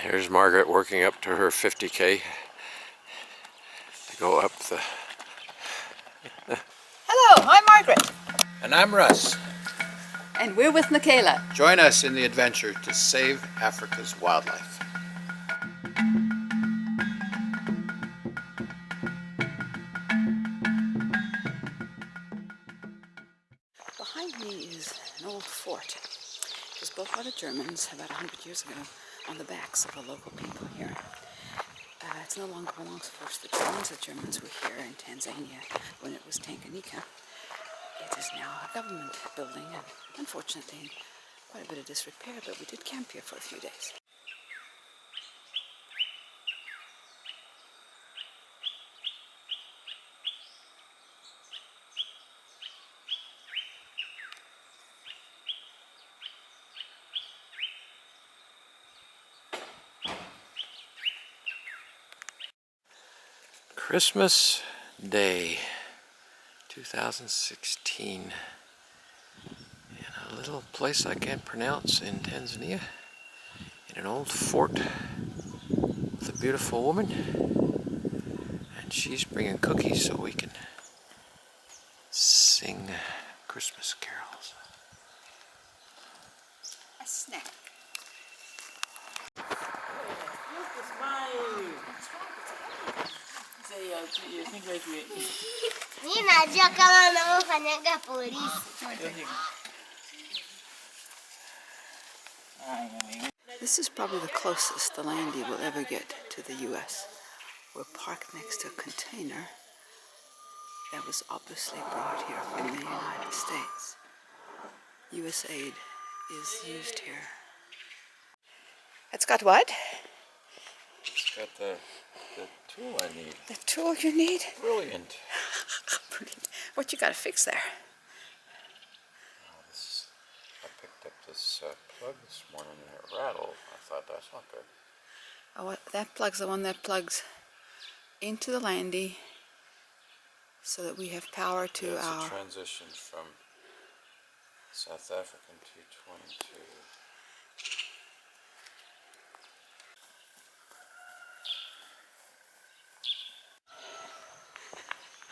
Here's Margaret working up to her 50K to go up the... Hello, I'm Margaret. And I'm Russ. And we're with Michaela. Join us in the adventure to save Africa's wildlife. Behind me is an old fort. It was built by the Germans about 100 years ago on the backs of the local people here. It no longer belongs, of course, to the Germans. The Germans were here in Tanzania when it was Tanganyika. It is now a government building, and unfortunately in quite a bit of disrepair, but we did camp here for a few days. Christmas Day 2016 in a little place I can't pronounce in Tanzania, in an old fort with a beautiful woman, and she's bringing cookies so we can sing Christmas carols. A snack. Najua kama anavyofanyaga polisi. This is probably the closest the Landy will ever get to the U.S. We're parked next to a container that was obviously brought here from the United States. U.S. aid is used here. It's got what? It's got the tool I need. The tool you need? Brilliant. Brilliant. What you got to fix there? I picked up this plug this morning and it rattled. I thought, that's not good. Oh, that plug's the one that plugs into the Landy so that we have power to it's our... a transition from South African 222.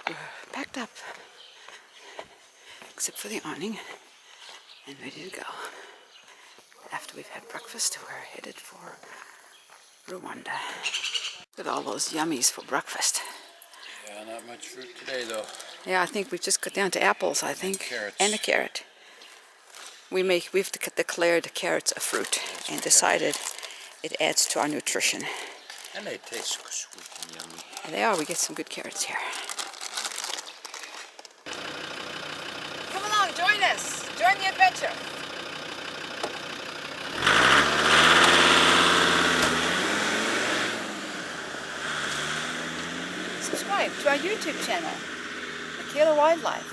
We're packed up, except for the awning, and ready to go. After we've had breakfast, we're headed for Rwanda. Look at all those yummies for breakfast. Yeah, not much fruit today though. Yeah, I think we've just got down to apples, I think. Carrots. And a carrot. We've declared carrots a fruit and decided it adds to our nutrition. And they taste sweet and yummy. And they are, we get some good carrots here. Come along, join us. Join the adventure. Subscribe to our YouTube channel, Michaela Wildlife.